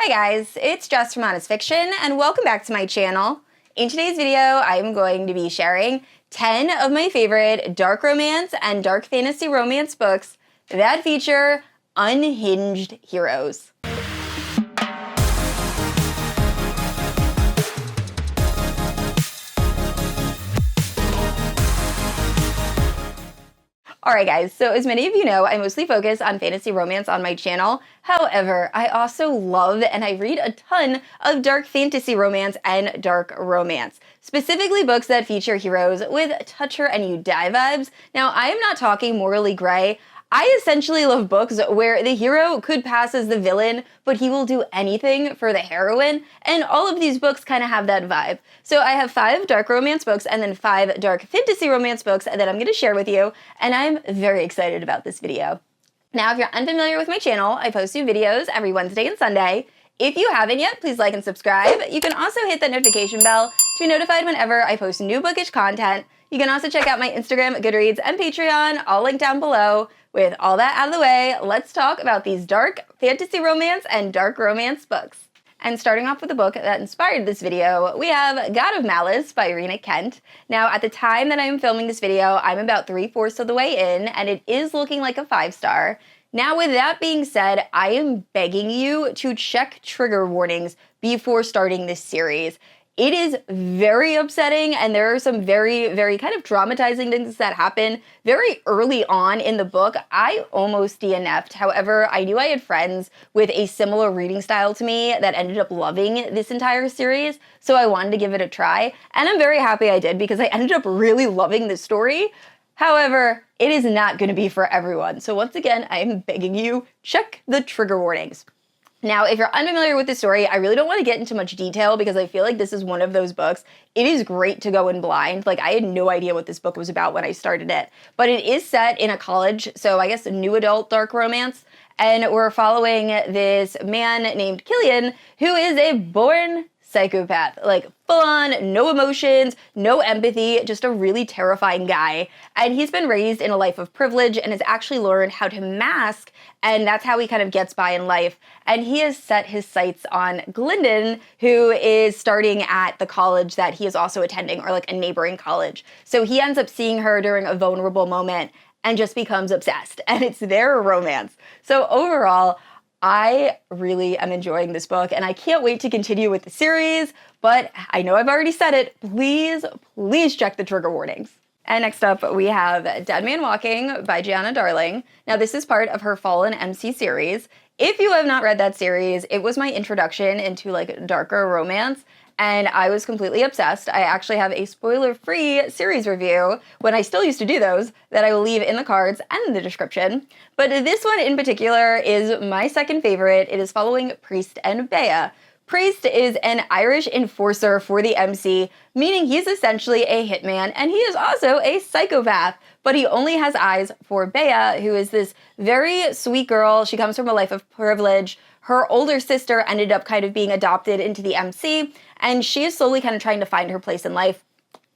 Hi guys, it's Jess from Honest Fiction, and welcome back to my channel. In today's video, I'm going to be sharing 10 of my favorite dark romance and dark fantasy romance books that feature unhinged heroes. Alright guys, so as many of you know, I mostly focus on fantasy romance on my channel. However, I also love and I read a ton of dark fantasy romance and dark romance. Specifically books that feature heroes with Touch Her and You Die vibes. Now, I am not talking morally gray. I essentially love books where the hero could pass as the villain, but he will do anything for the heroine, and all of these books kind of have that vibe. So I have 5 dark romance books and then 5 dark fantasy romance books that I'm going to share with you, and I'm very excited about this video. Now, if you're unfamiliar with my channel, I post new videos every Wednesday and Sunday. If you haven't yet, please like and subscribe. You can also hit that notification bell to be notified whenever I post new bookish content. You can also check out my Instagram, Goodreads, and Patreon, all linked down below. With all that out of the way, let's talk about these dark fantasy romance and dark romance books. And starting off with the book that inspired this video, we have God of Malice by Rina Kent. Now, at the time that I am filming this video, I'm about 3/4 of the way in, and it is looking like a 5-star. Now, with that being said, I am begging you to check trigger warnings before starting this series. It is very upsetting, and there are some very kind of traumatizing things that happen very early on in the book. I almost DNF'd. However, I knew I had friends with a similar reading style to me that ended up loving this entire series, so I wanted to give it a try, and I'm very happy I did because I ended up really loving this story. However, it is not going to be for everyone, so once again, I am begging you, check the trigger warnings. Now, if you're unfamiliar with the story, I really don't want to get into much detail because I feel like this is one of those books. It is great to go in blind. Like, I had no idea what this book was about when I started it. But it is set in a college, so I guess a new adult dark romance. And we're following this man named Killian, who is a born psychopath, like full on, no emotions, no empathy, just a really terrifying guy. And he's been raised in a life of privilege and has actually learned how to mask, and that's how he kind of gets by in life. And he has set his sights on Glyndon, who is starting at the college that he is also attending, or like a neighboring college. So he ends up seeing her during a vulnerable moment and just becomes obsessed, and it's their romance. So overall, I really am enjoying this book, and I can't wait to continue with the series, but I know I've already said it, please check the trigger warnings. And next up, we have Dead Man Walking by Giana Darling. Now, this is part of her Fallen MC series. If you have not read that series, it was my introduction into like darker romance, and I was completely obsessed. I actually have a spoiler-free series review, when I still used to do those, that I will leave in the cards and in the description. But this one in particular is my second favorite. It is following Priest and Bea. Priest is an Irish enforcer for the MC, meaning he's essentially a hitman, and he is also a psychopath, but he only has eyes for Bea, who is this very sweet girl. She comes from a life of privilege. Her older sister ended up kind of being adopted into the MC, and she is slowly kind of trying to find her place in life.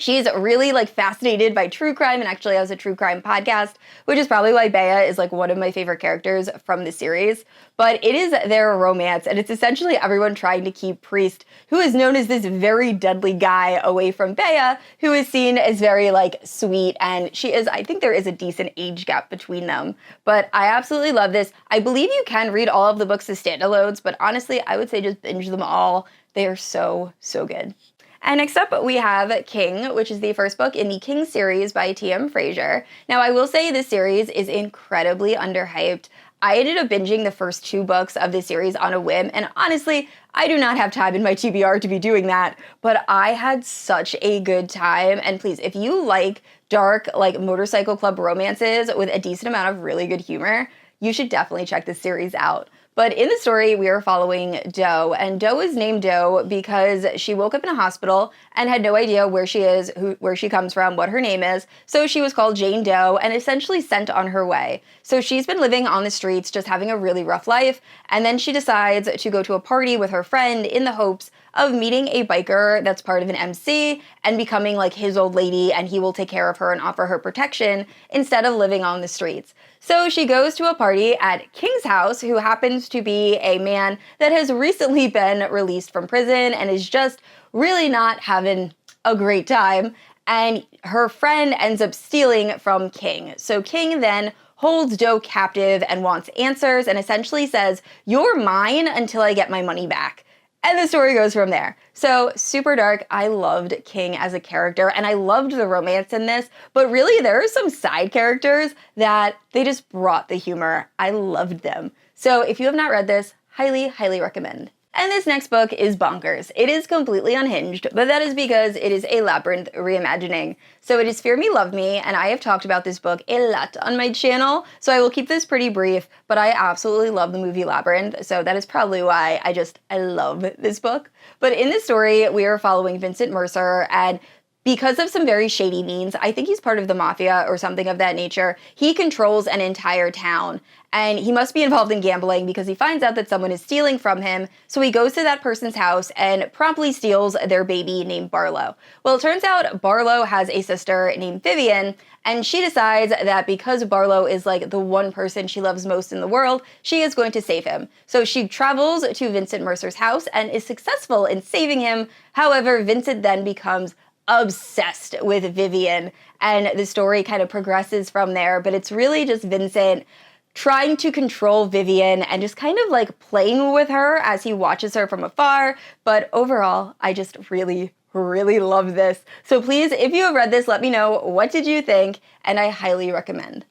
She's really like fascinated by true crime and actually has a true crime podcast, which is probably why Bea is like one of my favorite characters from the series. But it is their romance, and it's essentially everyone trying to keep Priest, who is known as this very deadly guy, away from Bea, who is seen as very like sweet, and she is, I think there is a decent age gap between them. But I absolutely love this. I believe you can read all of the books as standalones, but honestly, I would say just binge them all. They are so good. And next up, we have King, which is the first book in the King series by T.M. Frazier. Now, I will say this series is incredibly underhyped. I ended up binging the first 2 books of this series on a whim, and honestly, I do not have time in my TBR to be doing that, but I had such a good time. And please, if you like dark, like motorcycle club romances with a decent amount of really good humor, you should definitely check this series out. But in the story, we are following Doe, and Doe is named Doe because she woke up in a hospital and had no idea where she is, where she comes from, what her name is, so she was called Jane Doe and essentially sent on her way. So she's been living on the streets, just having a really rough life, and then she decides to go to a party with her friend in the hopes of meeting a biker that's part of an MC and becoming like his old lady, and he will take care of her and offer her protection instead of living on the streets. So she goes to a party at King's house, who happens to be a man that has recently been released from prison and is just really not having a great time. And her friend ends up stealing from King. So King then holds Doe captive and wants answers and essentially says, "You're mine until I get my money back." And the story goes from there. So super dark. I loved King as a character and I loved the romance in this, but really there are some side characters that they just brought the humor. I loved them. So if you have not read this, highly, highly recommend. And this next book is bonkers. It is completely unhinged, but that is because it is a Labyrinth reimagining. So it is Fear Me, Love Me, and I have talked about this book a lot on my channel, so I will keep this pretty brief, but I absolutely love the movie Labyrinth, so that is probably why I love this book. But in this story, we are following Vincent Mercer, and because of some very shady means, I think he's part of the Mafia or something of that nature, he controls an entire town. And he must be involved in gambling because he finds out that someone is stealing from him. So he goes to that person's house and promptly steals their baby named Barlow. Well, it turns out Barlow has a sister named Vivian, and she decides that because Barlow is like the one person she loves most in the world, she is going to save him. So she travels to Vincent Mercer's house and is successful in saving him. However, Vincent then becomes obsessed with Vivian, and the story kind of progresses from there, but it's really just Vincent trying to control Vivian and just kind of like playing with her as he watches her from afar. But overall, I just really love this. So please, if you have read this, let me know what did you think, and I highly recommend.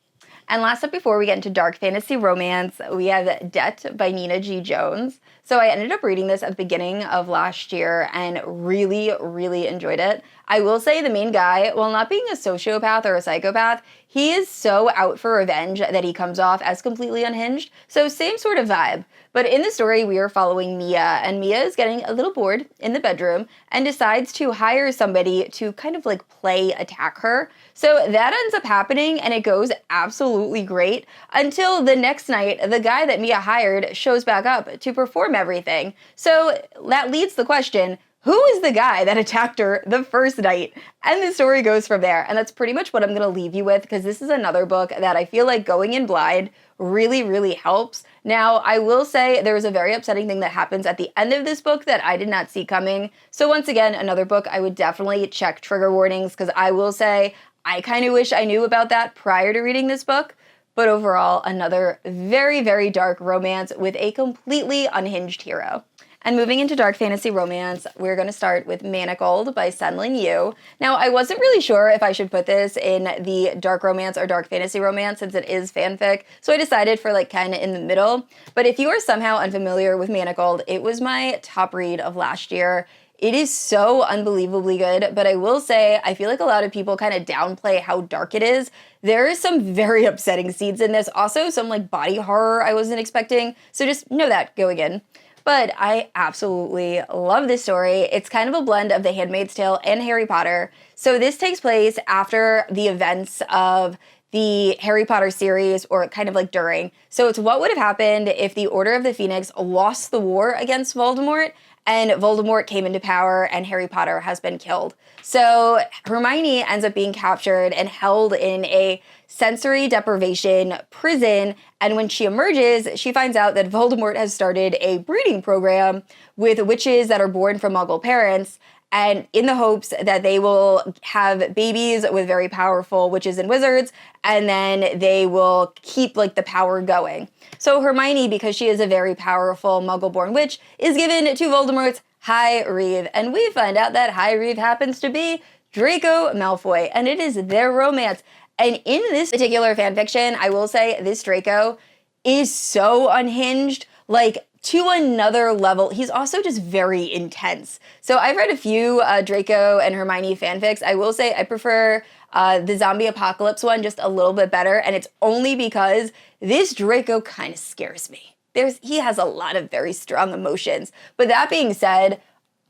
And last up before we get into dark fantasy romance, we have Debt by Nina G. Jones. So I ended up reading this at the beginning of last year and really enjoyed it. I will say the main guy, while not being a sociopath or a psychopath, he is so out for revenge that he comes off as completely unhinged. So same sort of vibe. But in the story, we are following Mia, and Mia is getting a little bored in the bedroom and decides to hire somebody to kind of like play attack her. So that ends up happening, and it goes absolutely great until the next night, the guy that Mia hired shows back up to perform everything. So that leads the question, who is the guy that attacked her the first night? And the story goes from there. And that's pretty much what I'm going to leave you with, because this is another book that I feel like going in blind really helps. Now, I will say there is a very upsetting thing that happens at the end of this book that I did not see coming. So once again, another book I would definitely check trigger warnings, because I will say I kind of wish I knew about that prior to reading this book. But overall, another very dark romance with a completely unhinged hero. And moving into dark fantasy romance, we're going to start with Manacled by SenlinYu. Now, I wasn't really sure if I should put this in the dark romance or dark fantasy romance since it is fanfic, so I decided for like kind of in the middle. But if you are somehow unfamiliar with Manacled, it was my top read of last year. It is so unbelievably good, but I will say, I feel like a lot of people kind of downplay how dark it is. There is some very upsetting scenes in this, also some like body horror I wasn't expecting, so just know that going in. But I absolutely love this story. It's kind of a blend of The Handmaid's Tale and Harry Potter. So this takes place after the events of the Harry Potter series, or kind of like during. So it's what would have happened if the Order of the Phoenix lost the war against Voldemort, and Voldemort came into power and Harry Potter has been killed. So Hermione ends up being captured and held in a sensory deprivation prison, and when she emerges, she finds out that Voldemort has started a breeding program with witches that are born from Muggle parents, and in the hopes that they will have babies with very powerful witches and wizards, and then they will keep like the power going. So Hermione, because she is a very powerful Muggle-born witch, is given to Voldemort's High Reeve, and we find out that High Reeve happens to be Draco Malfoy, and it is their romance. And in this particular fanfiction, I will say this Draco is so unhinged, like to another level. He's also just very intense. So I've read a few Draco and Hermione fanfics. I will say I prefer the zombie apocalypse one just a little bit better, and it's only because this Draco kind of scares me. He has a lot of very strong emotions. But that being said,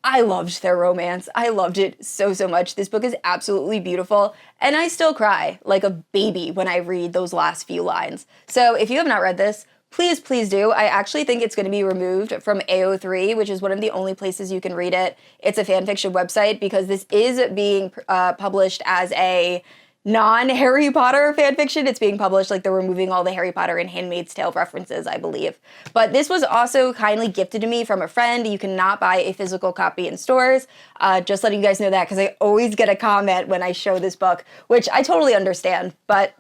I loved their romance. I loved it so much. This book is absolutely beautiful, and I still cry like a baby when I read those last few lines. So if you have not read this, please do. I actually think it's going to be removed from AO3, which is one of the only places you can read it. It's a fanfiction website because this is being published as a non-Harry Potter fanfiction. It's being published, like they're removing all the Harry Potter and Handmaid's Tale references, I believe. But this was also kindly gifted to me from a friend. You cannot buy a physical copy in stores. Just letting you guys know that, because I always get a comment when I show this book, which I totally understand. But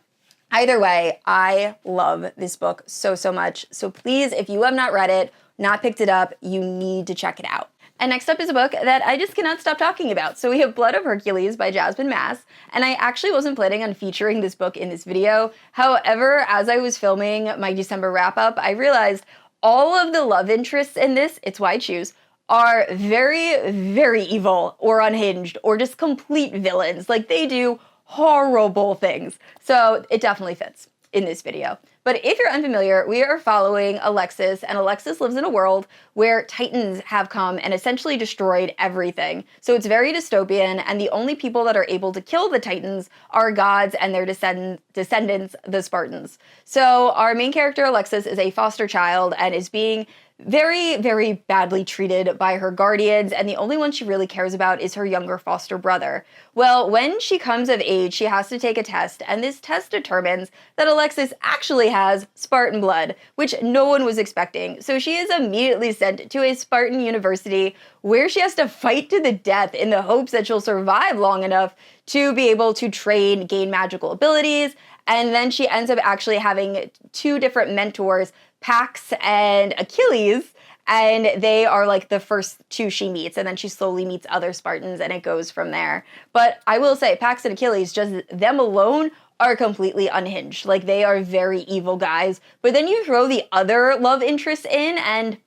either way, I love this book so, so much. So please, if you have not read it, not picked it up, you need to check it out. And next up is a book that I just cannot stop talking about. So we have Blood of Hercules by Jasmine, and I actually wasn't planning on featuring this book in this video. However, as I was filming my December wrap-up, I realized all of the love interests in this, it's why I choose, are very, very evil or unhinged or just complete villains. Like, they do horrible things. So it definitely fits in this video. But if you're unfamiliar, we are following Alexis, and Alexis lives in a world where Titans have come and essentially destroyed everything. So it's very dystopian, and the only people that are able to kill the Titans are gods and their descendants, the Spartans. So our main character, Alexis, is a foster child and is being very, very badly treated by her guardians, and the only one she really cares about is her younger foster brother. Well, when she comes of age, she has to take a test, and this test determines that Alexis actually has Spartan blood, which no one was expecting. So she is immediately sent to a Spartan university where she has to fight to the death in the hopes that she'll survive long enough to be able to train, gain magical abilities, and then she ends up actually having two different mentors, Pax and Achilles, and they are like the first two she meets, and then she slowly meets other Spartans, and it goes from there. But I will say, Pax and Achilles, just them alone, are completely unhinged. Like, they are very evil guys, but then you throw the other love interests in, and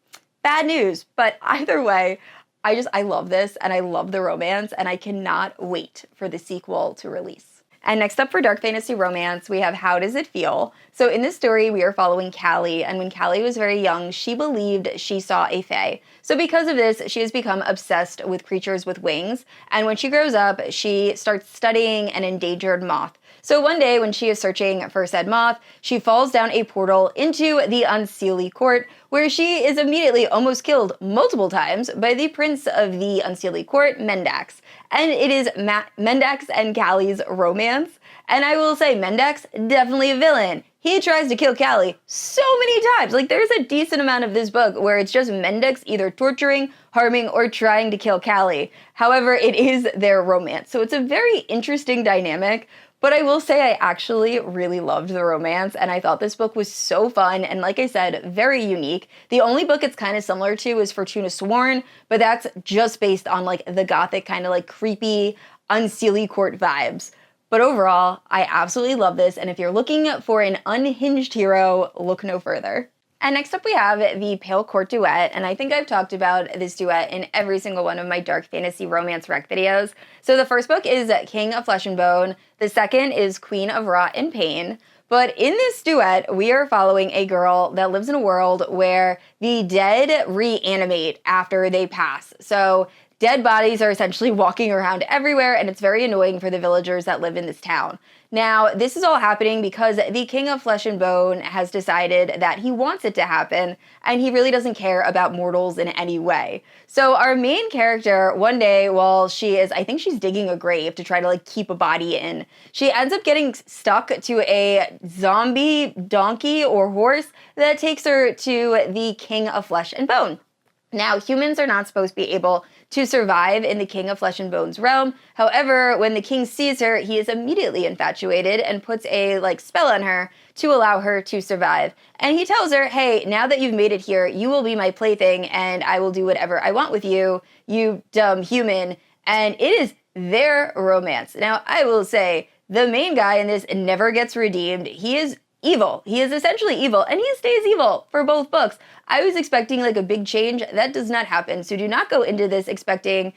bad news. But either way, I love this, and I love the romance, and I cannot wait for the sequel to release. And next up for dark fantasy romance, we have How Does It Feel? So in this story, we are following Callie, and when Callie was very young, she believed she saw a fae. So because of this, she has become obsessed with creatures with wings, and when she grows up, she starts studying an endangered moth. So one day, when she is searching for said moth, she falls down a portal into the Unseelie Court, where she is immediately almost killed multiple times by the prince of the Unseelie Court, Mendax. And it is Mendax and Callie's romance. And I will say, Mendax, definitely a villain. He tries to kill Callie so many times. Like, there's a decent amount of this book where it's just Mendax either torturing, harming, or trying to kill Callie. However, it is their romance. So it's a very interesting dynamic. But I will say I actually really loved the romance, and I thought this book was so fun, and like I said, very unique. The only book it's kind of similar to is Fortuna Sworn, but that's just based on like the gothic kind of like creepy Unseelie Court vibes. But overall, I absolutely love this, and if you're looking for an unhinged hero, look no further. And next up we have the Pale Court Duet, and I think I've talked about this duet in every single one of my dark fantasy romance rec videos. So the first book is King of Flesh and Bone, the second is Queen of Rot and Pain, but in this duet, we are following a girl that lives in a world where the dead reanimate after they pass. So dead bodies are essentially walking around everywhere, and it's very annoying for the villagers that live in this town. Now, this is all happening because the King of Flesh and Bone has decided that he wants it to happen, and he really doesn't care about mortals in any way. So our main character, one day while I think she's digging a grave to try to like keep a body in, she ends up getting stuck to a zombie donkey or horse that takes her to the King of Flesh and Bone. Now, humans are not supposed to be able to survive in the King of Flesh and Bone's realm. However, when the king sees her, he is immediately infatuated and puts a spell on her to allow her to survive. And he tells her, hey, now that you've made it here, you will be my plaything and I will do whatever I want with you, you dumb human. And it is their romance. Now, I will say, the main guy in this never gets redeemed. He is evil. He is essentially evil, and he stays evil for both books. I was expecting like a big change. That does not happen. So do not go into this expecting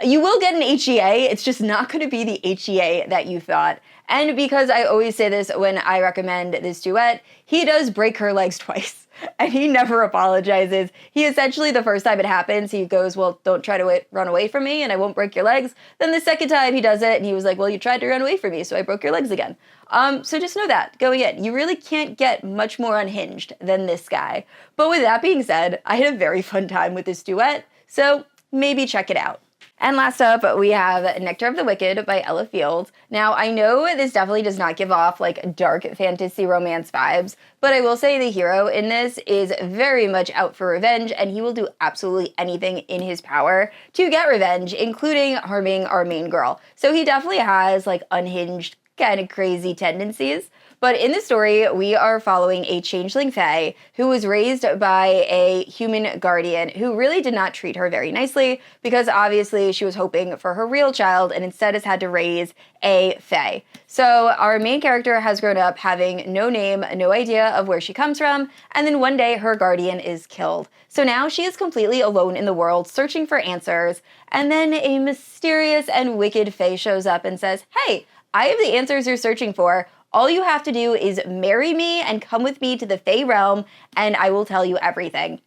you will get an HEA. It's just not going to be the HEA that you thought. And because I always say this when I recommend this duet, he does break her legs twice, and he never apologizes. He essentially, the first time it happens, he goes, well, don't try to run away from me, and I won't break your legs. Then the second time he does it, and he was like, well, you tried to run away from me, so I broke your legs again. So just know that, going in. You really can't get much more unhinged than this guy. But with that being said, I had a very fun time with this duet, so maybe check it out. And last up, we have Nectar of the Wicked by Ella Fields. Now, I know this definitely does not give off like dark fantasy romance vibes, but I will say the hero in this is very much out for revenge, and he will do absolutely anything in his power to get revenge, including harming our main girl. So he definitely has like unhinged, kind of crazy tendencies. But in the story, we are following a changeling fae who was raised by a human guardian who really did not treat her very nicely because obviously she was hoping for her real child and instead has had to raise a fae. So our main character has grown up having no name, no idea of where she comes from, and then one day her guardian is killed. So now she is completely alone in the world searching for answers, and then a mysterious and wicked fae shows up and says, "Hey, I have the answers you're searching for. All you have to do is marry me and come with me to the Fae realm, and I will tell you everything."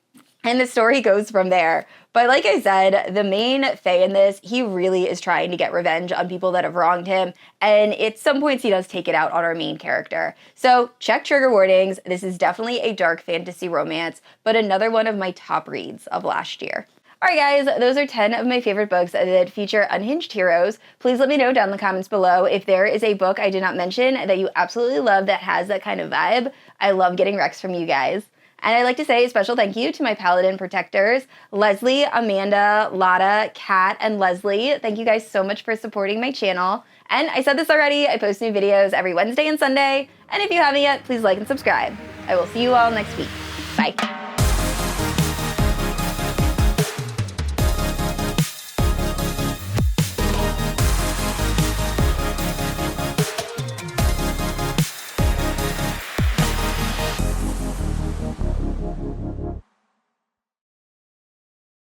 And the story goes from there. But like I said, the main Fae in this, he really is trying to get revenge on people that have wronged him, and at some points he does take it out on our main character. So check trigger warnings. This is definitely a dark fantasy romance, but another one of my top reads of last year. Alright guys, those are 10 of my favorite books that feature unhinged heroes. Please let me know down in the comments below if there is a book I did not mention that you absolutely love that has that kind of vibe. I love getting recs from you guys. And I'd like to say a special thank you to my Paladin protectors, Leslie, Amanda, Lotta, Kat, and Leslie. Thank you guys so much for supporting my channel. And I said this already, I post new videos every Wednesday and Sunday. And if you haven't yet, please like and subscribe. I will see you all next week. Bye.